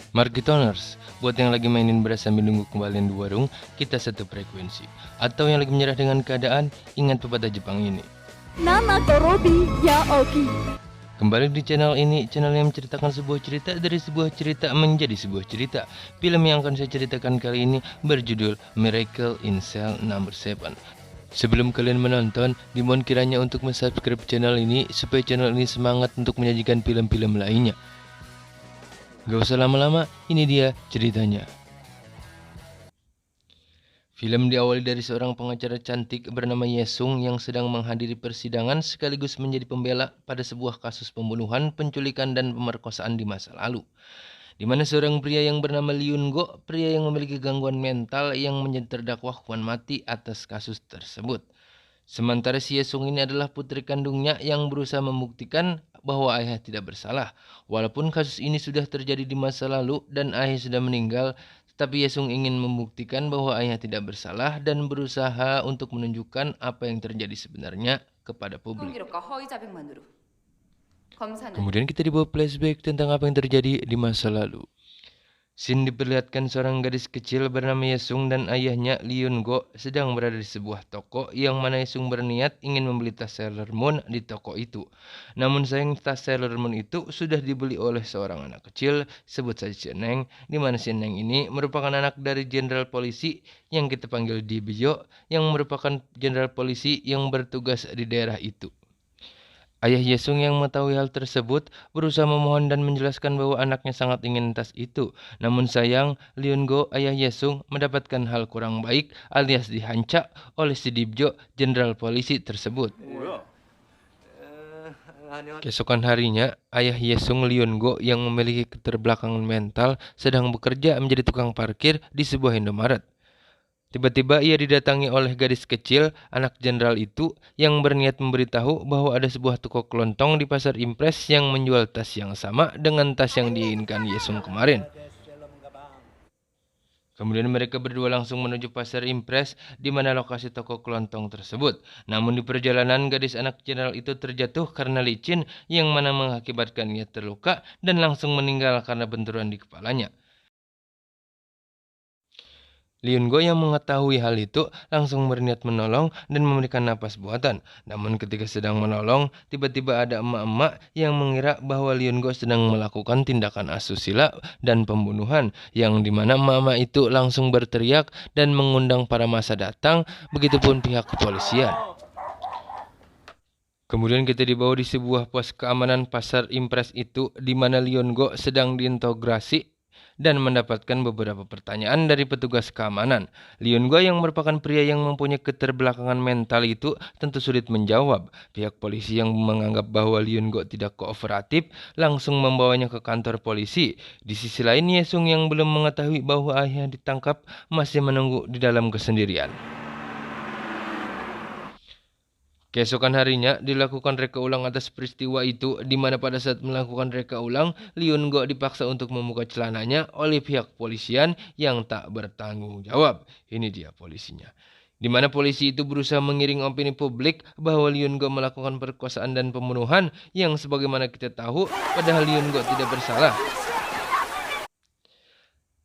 Marketoners, buat yang lagi mainin beras sambil nunggu kembalian di warung, kita satu frekuensi. Atau yang lagi menyerah dengan keadaan, ingat pepatah Jepang ini. Nana Korobi ya Oki. Kembali di channel ini, channel yang menceritakan sebuah cerita dari sebuah cerita menjadi sebuah cerita. Film yang akan saya ceritakan kali ini berjudul Miracle in Cell Number 7. Sebelum kalian menonton, dimohon kiranya untuk subscribe channel ini supaya channel ini semangat untuk menyajikan film-film lainnya. Gak usah lama-lama, ini dia ceritanya. Film diawali dari seorang pengacara cantik bernama Yesung yang sedang menghadiri persidangan sekaligus menjadi pembela pada sebuah kasus pembunuhan, penculikan, dan pemerkosaan di masa lalu. Di mana seorang pria yang bernama Liun Go, pria yang memiliki gangguan mental yang menjadi terdakwa hukuman mati atas kasus tersebut. Sementara si Yesung ini adalah putri kandungnya yang berusaha membuktikan bahwa ayah tidak bersalah. Walaupun kasus ini sudah terjadi di masa lalu dan ayah sudah meninggal, tetapi Yesung ingin membuktikan bahwa ayah tidak bersalah dan berusaha untuk menunjukkan apa yang terjadi sebenarnya kepada publik. Kemudian kita dibawa flashback tentang apa yang terjadi di masa lalu. Scene diperlihatkan seorang gadis kecil bernama Yesung dan ayahnya Liun Go sedang berada di sebuah toko yang mana Yesung berniat ingin membeli tas Sailor Moon di toko itu. Namun sayang tas Sailor Moon itu sudah dibeli oleh seorang anak kecil, sebut saja si Neng, di mana si Neng ini merupakan anak dari jenderal polisi yang kita panggil Di Bejo, yang merupakan jenderal polisi yang bertugas di daerah itu. Ayah Yesung yang mengetahui hal tersebut berusaha memohon dan menjelaskan bahwa anaknya sangat ingin tas itu. Namun sayang, Liun Go, ayah Yesung, mendapatkan hal kurang baik alias dihancak oleh si Dibjo, jenderal polisi tersebut. Keesokan harinya, ayah Yesung Liun Go yang memiliki keterbelakangan mental sedang bekerja menjadi tukang parkir di sebuah Indomaret. Tiba-tiba ia didatangi oleh gadis kecil, anak jenderal itu, yang berniat memberitahu bahwa ada sebuah toko kelontong di pasar Impres yang menjual tas yang sama dengan tas yang diinginkan Yesung kemarin. Kemudian mereka berdua langsung menuju pasar Impres di mana lokasi toko kelontong tersebut. Namun di perjalanan gadis anak jenderal itu terjatuh karena licin yang mana mengakibatkan ia terluka dan langsung meninggal karena benturan di kepalanya. Liun Go yang mengetahui hal itu langsung berniat menolong dan memberikan napas buatan. Namun ketika sedang menolong, tiba-tiba ada emak-emak yang mengira bahwa Liun Go sedang melakukan tindakan asusila dan pembunuhan, yang dimana emak-emak itu langsung berteriak dan mengundang para massa datang, begitupun pihak kepolisian. Kemudian kita dibawa di sebuah pos keamanan pasar Impres itu, di mana Liun Go sedang diintegrasi dan mendapatkan beberapa pertanyaan dari petugas keamanan. Liun Go yang merupakan pria yang mempunyai keterbelakangan mental itu tentu sulit menjawab. Pihak polisi yang menganggap bahwa Liun Go tidak kooperatif langsung membawanya ke kantor polisi. Di sisi lain, Yesung yang belum mengetahui bahwa ayah ditangkap masih menunggu di dalam kesendirian. Keesokan harinya dilakukan reka ulang atas peristiwa itu, di mana pada saat melakukan reka ulang, Liun Go dipaksa untuk membuka celananya oleh pihak polisian yang tak bertanggung jawab. Ini dia polisinya. Di mana polisi itu berusaha mengiring opini publik bahwa Liun Go melakukan perkosaan dan pembunuhan yang sebagaimana kita tahu, padahal Liun Go tidak bersalah.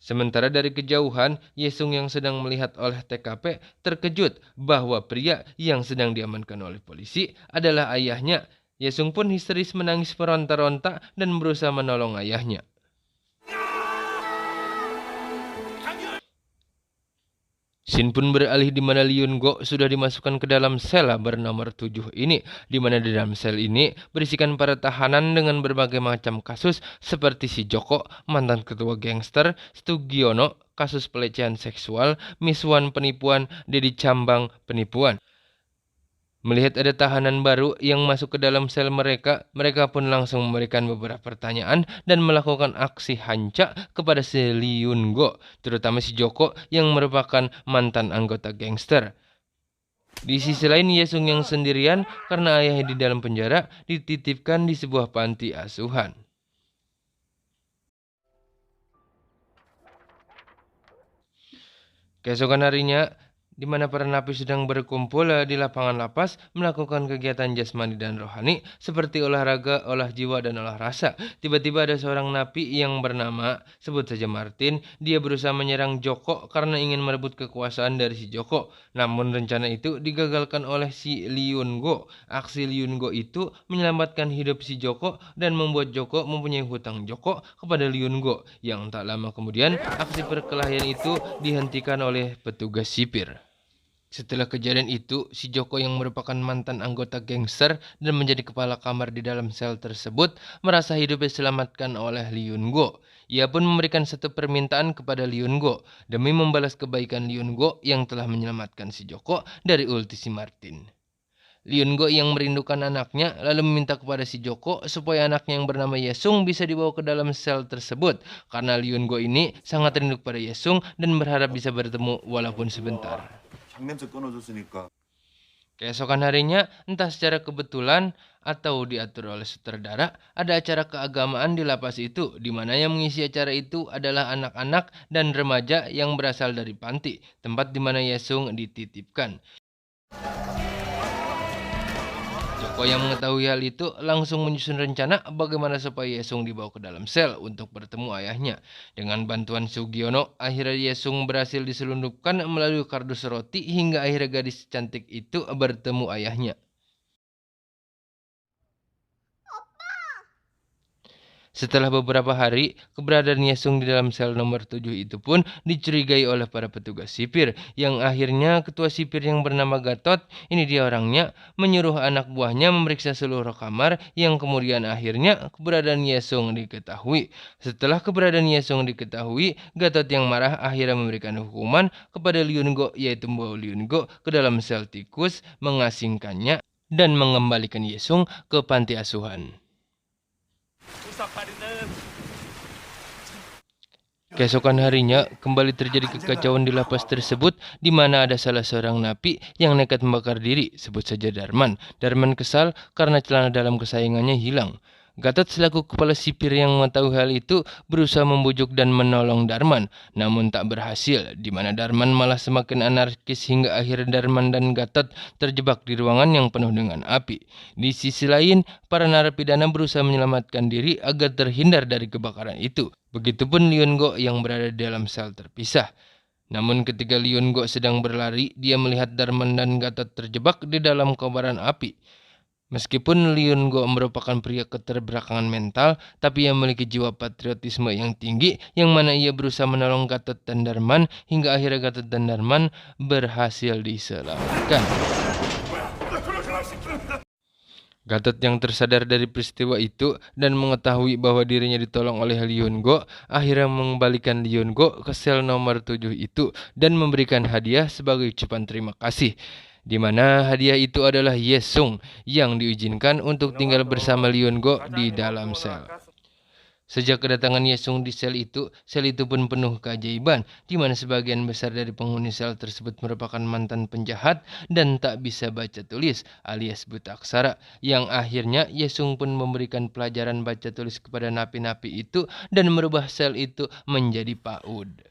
Sementara dari kejauhan, Yesung yang sedang melihat oleh TKP terkejut bahwa pria yang sedang diamankan oleh polisi adalah ayahnya. Yesung pun histeris menangis meronta-ronta dan berusaha menolong ayahnya. Scene pun beralih di mana Liun Go sudah dimasukkan ke dalam sel bernomor 7 ini, di mana di dalam sel ini berisikan para tahanan dengan berbagai macam kasus seperti si Joko, mantan ketua gangster, Stugiono, kasus pelecehan seksual, Miswan penipuan, Dedi Cambang penipuan. Melihat ada tahanan baru yang masuk ke dalam sel mereka, mereka pun langsung memberikan beberapa pertanyaan dan melakukan aksi hancak kepada si Liun Go, terutama si Joko yang merupakan mantan anggota gangster. Di sisi lain, Yesung yang sendirian karena ayahnya di dalam penjara dititipkan di sebuah panti asuhan. Keesokan harinya, di mana para napi sedang berkumpul di lapangan lapas melakukan kegiatan jasmani dan rohani seperti olahraga, olah jiwa, dan olah rasa. Tiba-tiba ada seorang napi yang bernama, sebut saja Martin. Dia berusaha menyerang Joko karena ingin merebut kekuasaan dari si Joko. Namun rencana itu digagalkan oleh si Liungo. Aksi Liungo itu menyelamatkan hidup si Joko dan membuat Joko mempunyai hutang Joko kepada Liungo. Yang tak lama kemudian, aksi perkelahian itu dihentikan oleh petugas sipir. Setelah kejadian itu, si Joko yang merupakan mantan anggota gangster dan menjadi kepala kamar di dalam sel tersebut merasa hidupnya diselamatkan oleh Liungo. Ia pun memberikan satu permintaan kepada Liungo demi membalas kebaikan Liungo yang telah menyelamatkan si Joko dari ulti si Martin. Liungo yang merindukan anaknya lalu meminta kepada si Joko supaya anaknya yang bernama Yesung bisa dibawa ke dalam sel tersebut karena Liungo ini sangat rindu kepada Yesung dan berharap bisa bertemu walaupun sebentar. Keesokan harinya, entah secara kebetulan atau diatur oleh sutradara, ada acara keagamaan di lapas itu, di mana yang mengisi acara itu adalah anak-anak dan remaja yang berasal dari panti, tempat di mana Yesung dititipkan. Joko yang mengetahui hal itu langsung menyusun rencana bagaimana supaya Yesung dibawa ke dalam sel untuk bertemu ayahnya. Dengan bantuan Sugiono, akhirnya Yesung berhasil diselundupkan melalui kardus roti hingga akhirnya gadis cantik itu bertemu ayahnya. Setelah beberapa hari, keberadaan Yesung di dalam sel nomor 7 itu pun dicurigai oleh para petugas sipir, yang akhirnya ketua sipir yang bernama Gatot, ini dia orangnya, menyuruh anak buahnya memeriksa seluruh kamar, yang kemudian akhirnya keberadaan Yesung diketahui. Setelah keberadaan Yesung diketahui, Gatot yang marah akhirnya memberikan hukuman kepada Liungo, yaitu membawa Liungo ke dalam sel tikus, mengasingkannya, dan mengembalikan Yesung ke panti asuhan. Keesokan harinya, kembali terjadi kekacauan di lapas tersebut, di mana ada salah seorang napi yang nekat membakar diri, sebut saja Darman. Darman kesal karena celana dalam kesayangannya hilang. Gatot selaku kepala sipir yang mengetahui hal itu berusaha membujuk dan menolong Darman, namun tak berhasil, di mana Darman malah semakin anarkis hingga akhirnya Darman dan Gatot terjebak di ruangan yang penuh dengan api. Di sisi lain, para narapidana berusaha menyelamatkan diri agar terhindar dari kebakaran itu. Begitupun Liungo yang berada di dalam sel terpisah. Namun ketika Liungo sedang berlari, dia melihat Darman dan Gatot terjebak di dalam kobaran api. Meskipun Liungo merupakan pria keterbelakangan mental, tapi ia memiliki jiwa patriotisme yang tinggi, yang mana ia berusaha menolong Gatot dan Darman, hingga akhirnya Gatot dan Darman berhasil diselamatkan. Gatot yang tersadar dari peristiwa itu dan mengetahui bahwa dirinya ditolong oleh Liungo, akhirnya mengembalikan Liungo ke sel nomor 7 itu dan memberikan hadiah sebagai ucapan terima kasih. Di mana hadiah itu adalah Yesung yang diizinkan untuk tinggal bersama Liungo di dalam sel. Sejak kedatangan Yesung di sel itu pun penuh keajaiban, di mana sebagian besar dari penghuni sel tersebut merupakan mantan penjahat dan tak bisa baca tulis alias buta aksara, yang akhirnya Yesung pun memberikan pelajaran baca tulis kepada napi-napi itu dan merubah sel itu menjadi PAUD.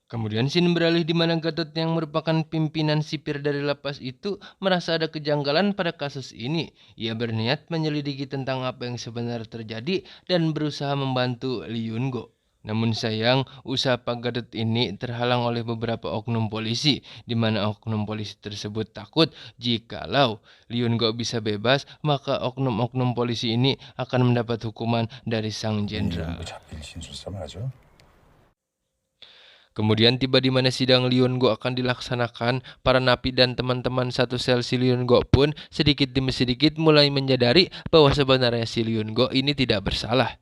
Kemudian scene beralih di mana Gatot yang merupakan pimpinan sipir dari lapas itu merasa ada kejanggalan pada kasus ini. Ia berniat menyelidiki tentang apa yang sebenarnya terjadi dan berusaha membantu Liungo. Namun sayang, usaha Pak Gatot ini terhalang oleh beberapa oknum polisi, di mana oknum polisi tersebut takut jikalau Liungo bisa bebas, maka oknum-oknum polisi ini akan mendapat hukuman dari sang jenderal. Kemudian tiba di mana sidang Liungo akan dilaksanakan, para napi dan teman-teman satu sel si Liungo pun sedikit demi sedikit mulai menyadari bahwa sebenarnya si Liungo ini tidak bersalah.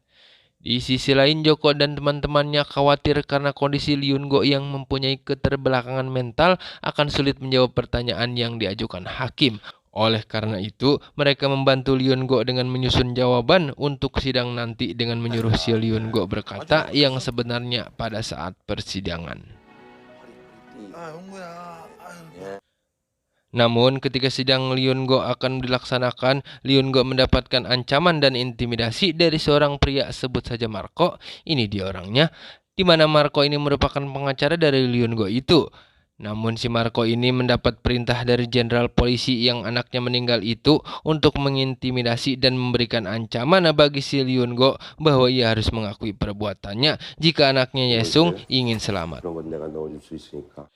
Di sisi lain, Joko dan teman-temannya khawatir karena kondisi Liungo yang mempunyai keterbelakangan mental akan sulit menjawab pertanyaan yang diajukan hakim. Oleh karena itu, mereka membantu Liungo dengan menyusun jawaban untuk sidang nanti dengan menyuruh si Liungo berkata yang sebenarnya pada saat persidangan. Namun ketika sidang Liungo akan dilaksanakan, Liungo mendapatkan ancaman dan intimidasi dari seorang pria, sebut saja Marco. Ini dia orangnya. di mana Marco ini merupakan pengacara dari Leon Go itu. Namun si Marco ini mendapat perintah dari jenderal polisi yang anaknya meninggal itu untuk mengintimidasi dan memberikan ancaman bagi si Leon Go bahwa ia harus mengakui perbuatannya jika anaknya Yesung ingin selamat. 그런 건 내가 넣어줄 수 있으니까.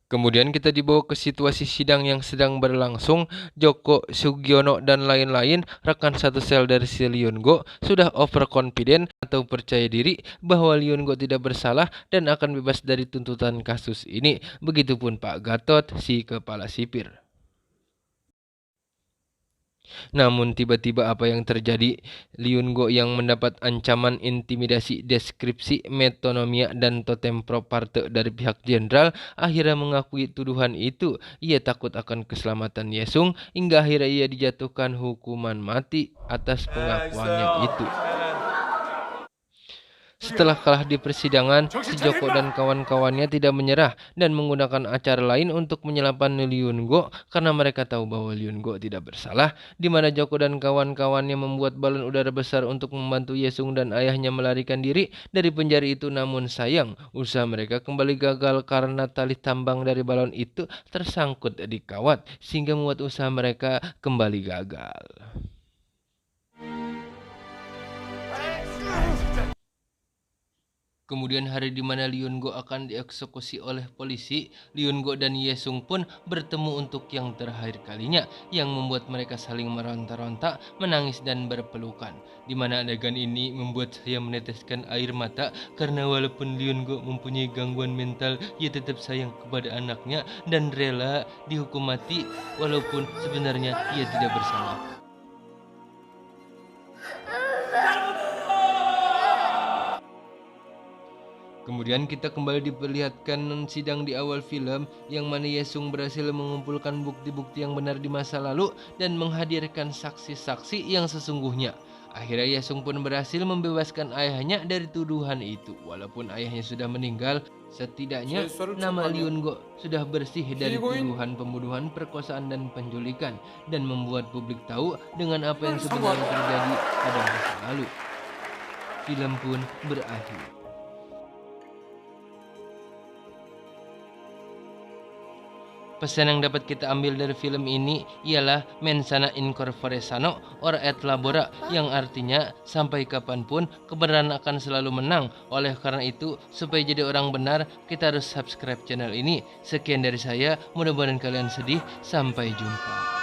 Kemudian kita dibawa ke situasi sidang yang sedang berlangsung. Joko, Sugiono, dan lain-lain rekan satu sel dari si Leon Go sudah overconfident atau percaya diri bahwa Leon Go tidak bersalah dan akan bebas dari tuntutan kasus ini. Begitupun Pak Gatot, si kepala sipir. Namun tiba-tiba apa yang terjadi? Leon Go yang mendapat ancaman intimidasi, deskripsi, metonomia, dan totem proparte dari pihak jenderal akhirnya mengakui tuduhan itu. Ia takut akan keselamatan Yesung hingga akhirnya ia dijatuhkan hukuman mati atas pengakuannya itu. Setelah kalah di persidangan, si Joko dan kawan-kawannya tidak menyerah dan menggunakan acara lain untuk menyelamatkan Leon Go karena mereka tahu bahwa Leon Go tidak bersalah, di mana Joko dan kawan-kawannya membuat balon udara besar untuk membantu Yesung dan ayahnya melarikan diri dari penjara itu. Namun sayang, usaha mereka kembali gagal karena tali tambang dari balon itu tersangkut di kawat sehingga membuat usaha mereka kembali gagal. Kemudian hari di mana Leon Go akan dieksekusi oleh polisi, Leon Go dan Yesung pun bertemu untuk yang terakhir kalinya, yang membuat mereka saling meronta-ronta, menangis dan berpelukan. Di mana adegan ini membuat saya meneteskan air mata karena walaupun Leon Go mempunyai gangguan mental, ia tetap sayang kepada anaknya dan rela dihukum mati walaupun sebenarnya ia tidak bersalah. Kemudian kita kembali diperlihatkan sidang di awal film yang mana Yesung berhasil mengumpulkan bukti-bukti yang benar di masa lalu dan menghadirkan saksi-saksi yang sesungguhnya. Akhirnya Yesung pun berhasil membebaskan ayahnya dari tuduhan itu. Walaupun ayahnya sudah meninggal, setidaknya nama Leon Go sudah bersih dari tuduhan pembunuhan, perkosaan, dan penculikan dan membuat publik tahu dengan apa yang sebenarnya terjadi pada masa lalu. Film pun berakhir. Pesan yang dapat kita ambil dari film ini ialah mensana in corpore sano or et labora, yang artinya sampai kapanpun kebenaran akan selalu menang. Oleh karena itu, supaya jadi orang benar, kita harus subscribe channel ini. Sekian dari saya, mudah-mudahan kalian sedih. Sampai jumpa.